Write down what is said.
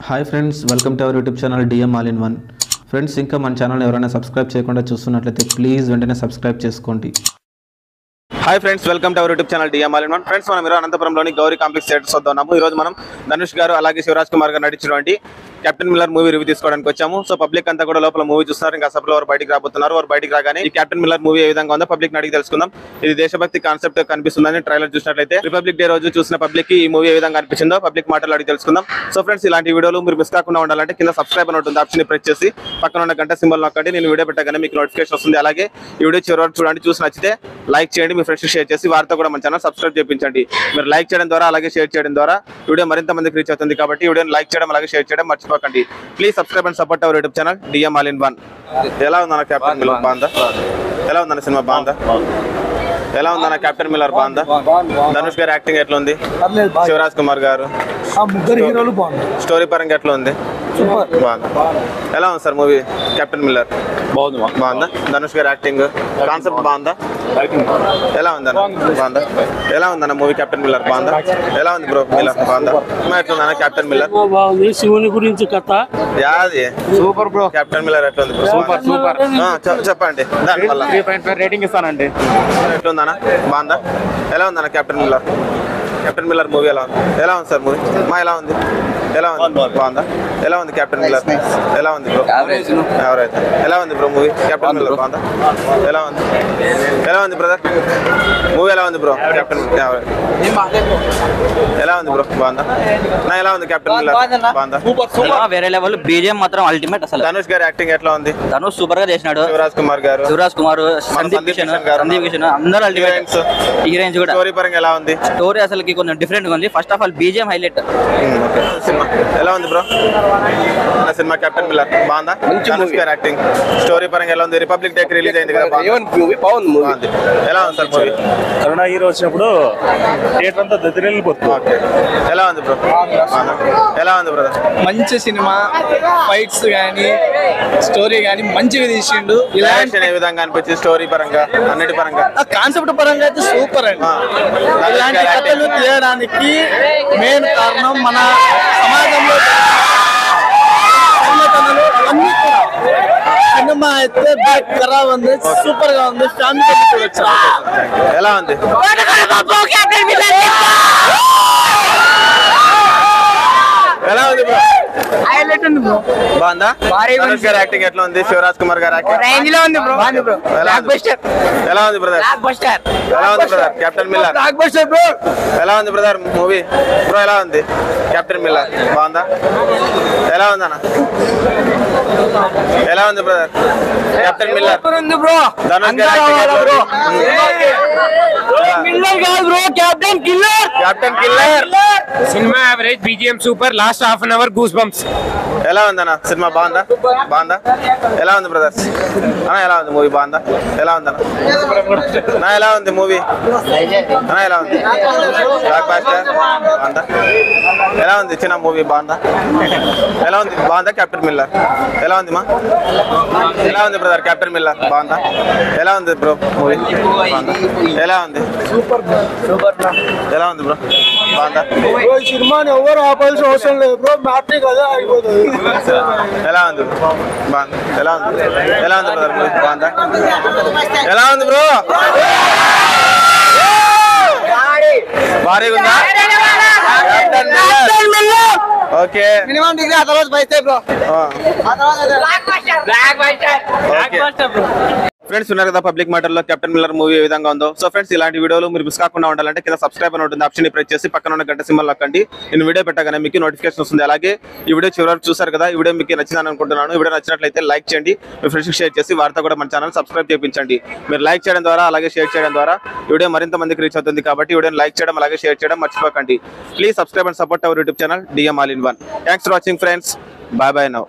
Hi friends, welcome to our YouTube channel DM all in one. Friends, ఇంకా మన channel ఎవరైనా subscribe చేయకుండా చూస్తున్నట్లయితే ప్లీజ్ వెంటనే సబ్స్క్రైబ్ చేసుకోండి. Hi friends, welcome to our YouTube channel DM all in one. Friends, మనం ఈరోజు అనంతపురంలోని Gauri complex theatres వద్ద ఉన్నాము. ఈరోజు మనం ధనుష్ గారు అలాగే శివరాజ్ కుమార్ గారు నటించినటువంటి కెప్టెన్ మిల్లర్ మూవీ రివ్యూ తీసుకోవడానికి వచ్చాము. సో పబ్లిక్ అంతా కూడా లోపల మూవీ చూస్తున్నారు. ఇంకా సభలో వారు బయటికి రాబోతున్నారు. వారు బయటికి రాగానే ఈ కెప్టెన్ మిల్లర్ మూవీ ఏ విధంగా ఉందో పబ్లిక్ అడిగి తెలుసుకుందాం. ఇది దేశభక్తి కాన్సెప్ట్ కనిపిస్తుందని ట్రైలర్ చూసినట్లయితే రిపబ్లిక్ డే రోజు చూసిన పబ్లిక్ ఈ మూవీ ఏ విధంగా అనిపించిందో పబ్లిక్ మాటలు అడిగి తెలుసుకుందాం. సో ఫ్రెండ్స్, ఇలాంటి వీడియోలు మీరు మిస్ కాకుండా ఉండాలంటే కింద సబ్స్క్రైబ్ అని ఉంటుంది, ఆప్షన్ ప్రెస్ చేసి పక్కన ఉన్న గంట సింబల్ నొక్కండి. నేను వీడియో పెట్టగానే మీకు నోటిఫికేషన్ వస్తుంది. అలాగే ఈ వీడియో చివరి వరకు చూడండి. చూసి నచ్చితే లైక్ చేయండి, మీ ఫ్రెండ్స్ షేర్ చేసి వారితో కూడా మన ఛానల్ సబ్స్క్రైబ్ చేయించండి. మీరు లైక్ చేయడం ద్వారా అలాగే షేర్ చేయడం ద్వారా వీడియో మరింత మందికి రీచ్ అవుతుంది. కాబట్టి వీడియోని లైక్ చేయడం అలాగే షేర్ చేయడం మర్చిపోకండి. Please subscribe and support our YouTube channel DM all in one. ఎలా ఉందన్న కెప్టెన్ మిల్లర్ బాగుందా? ఎలా ఉందన్న సినిమా బాగుందా? ఎలా ఉందన్న కెప్టెన్ మిల్లర్ బాగుందా? ధనుష్ గారి యాక్టింగ్ ఎట్లా ఉంది? శివరాజ్ కుమార్ గారు స్టోరీ పరంగా ఎట్లా ఉంది? బాగుంది. ఎలా ఉంది సార్ మూవీ కెప్టెన్ మిల్లర్? బాగుందా? ధనుష్ గారి యాక్టింగ్ కాన్సెప్ట్ బాగుందా? ఎలా ఉందన్న? బాగుందా? ఎలా ఉందన్న మూవీ కెప్టెన్ మిల్లర్ బాగుందా? ఎలా ఉంది బ్రో మిల్లర్ బాగుందా? ఎట్లా ఉందన్న కెప్టెన్ మిల్లర్? శివుని గురించి కథ యాది సూపర్ బ్రో. కెప్టెన్ మిల్లర్ ఎట్లా ఉంది? Super super. చెప్పండి. దానివల్ల 3.5 రేటింగ్ ఇస్తానండి. ఎట్లా ఉందన్న? బాగుందా? ఎలా ఉందన్న captain Miller? Captain Miller movie ఎలా ఉంది? ఎలా ఉంది సార్ మూవీ? ఎలా ఉంది? ఎలా ఉంది? బాగుందా? ఎలా ఉంది కెప్టెన్ మిల్లర్? ఎలా ఉంది బ్రో? యావరేజ్. ఎలా ఉంది బ్రో మూవీ కెప్టెన్ మిల్లర్? బాగుందా? ఎలా ఉంది? ఎలా ఉంది బ్రదర్ మూవీ? ఎలా ఉంది బ్రో కెప్టెన్? ఎలా ఉంది బ్రో? బాగుందా? నా ఎలా ఉంది కెప్టెన్ మిల్లర్? బాగుందా? వేరే లెవెల్. బీజిఎం మాత్రం అల్టిమేట్. అసలు ధనుష్ గారి యాక్టింగ్ ఎట్లా ఉంది? ధనుష్ సూపర్ గా చేసినాడు. శివరాజ్ కుమార్ గారు, సందీప్ కిషన్ అందరూ అల్టిమేట్. హీరోయిన్స్ కూడా స్టోరీ పరంగా ఎలా ఉంది? స్టోరీ అసలు కొంచెం డిఫరెంట్ గా ఉంది. First of all BGM highlight. Cinema ఎలా ఉంది బ్రో? సినిమా కెప్టెన్ మిల్లర్ బాగుందా? ధనుష్ గారి యాక్టింగ్ స్టోరీ పరంగా ఎలా ఉంది? రిపబ్లిక్ డే రిలీజ్ అయింది కదా, బాగుంది. ఎలా ఉంది సార్ మూవీ? కరోనా హీరో వచ్చినప్పుడు థియేటర్ అంతా దద్దరిల్లిపోతుంది. ఓకే. ఎలా ఉంది బ్రో? ఎలా ఉంది బ్రదర్? మంచి సినిమా, ఫైట్స్ గానీ స్టోరీ గానీ మంచిగా తీసిండు. ఇలాంటి ఏ విధంగా అనిపించింది? స్టోరీ పరంగా అన్నిటి పరంగా కాన్సెప్ట్ పరంగా అయితే సూపర్ అండి. ఇలాంటి కథలు తీయడానికి మెయిన్ కారణం మన సమాజంలో అన్ని కూడా. సినిమా అయితే ఖరాబ్ ఉంది, సూపర్ గా ఉంది. ఫ్యామిలీ చూడొచ్చు. ఎలా ఉంది? ఎలా ఉంది బ్రో? హైలైట్ ఉంది బ్రో. బాగుందా? ధనుష్ గారి యాక్టింగ్ ఎట్లా ఉంది? శివరాజ్ కుమార్ గారి యాక్టింగ్ రేంజ్ లో ఉంది బ్రో. ఎలా ఉంది బ్రదర్? ఎలా ఉంది బ్రదర్ కెప్టెన్ మిల్లర్? ఎలా ఉంది బ్రదర్ మూవీ? బ్రో ఎలా ఉంది కెప్టెన్ మిల్లర్? బాగుందా? ఎలా ఉంది అన్న? ఎలా ఉంది బ్రదర్ కెప్టెన్ మిల్లర్? ధనుష్ గారి యాక్టింగ్ ఎట్లా ఉంది? Captain killer. Cinema average, BGM super, last half an hour goosebumps. ఎలా ఉందన్న సినిమా? బాగుందా? ఎలా ఉంది బ్రదర్స్ అన్న? ఎలా ఉంది మూవీ? బాగుందా? ఎలా ఉందన్న? ఎలా ఉంది మూవీ అన్న? ఎలా ఉంది? బ్లాక్ బాస్టర్ బాగుందా? ఎలా ఉంది చిన్న మూవీ? బాగుందా? ఎలా ఉంది? బాగుందా కెప్టెన్ మిల్లర్? ఎలా ఉంది మా? ఎలా ఉంది బ్రదర్ కెప్టెన్ మిల్లర్? బాగుందా? ఎలా ఉంది బ్రో మూవీ? బాగుందా? ఎలా ఉంది? ఎలా ఉంది బ్రో? బాగుందా? సినిమాని ఎవరు ఆపాల్సిన అవసరం లేదు బ్రో. మ్యాట్ని కదా అయిపోతుంది. ఎలా ఉంది? బాగుంది. ఎలా ఉంది? ఎలా ఉంది బ్రదర్ మూవీ? బాగుందా? ఎలా ఉంది బ్రో? భారీగా ఉందా? ఓకే. మినిమం డిగ్రీ ఆ తర్వాత బయట బ్రో. ఫ్రెండ్స్, ఉన్నారు కదా పబ్లిక్ మ్యాటర్లో కెప్టెన్ మిల్లర్ మూవీ ఏ విధంగా ఉందో. సో ఫ్రెండ్స్, ఇలాంటి వీడియోలు మీరు మిస్ కాకుండా ఉండాలంటే కింద సబ్స్క్రైబ్ అని ఉంటుంది, ఆప్షన్ ప్రెస్ చేసి పక్కన ఉన్న గంట సింబల్ నొక్కండి. నేను వీడియో పెట్టగానే మీకు నోటిఫికేషన్ వస్తుంది. అలాగే ఈ వీడియో చివరి వరకు చూసారు కదా, ఈ వీడియో మీకు నచ్చిందని అనుకుంటున్నాను. ఈ వీడియో నచ్చినట్లయితే లైక్ చేయండి, మీ ఫ్రెండ్స్కి షేర్ చేసి వారితో కూడా మన ఛానల్ సబ్స్క్రైబ్ చేయించండి. మీరు లైక్ చేయడం ద్వారా అలాగే షేర్ చేయడం ద్వారా వీడియో మరింత మందికి రీచ్ అవుతుంది. కాబట్టి వీడియోని లైక్ చేయడం అలాగే షేర్ చేయడం మర్చిపోకండి. Please subscribe and support our YouTube channel DM all in one. Thanks for watching friends. Bye bye now.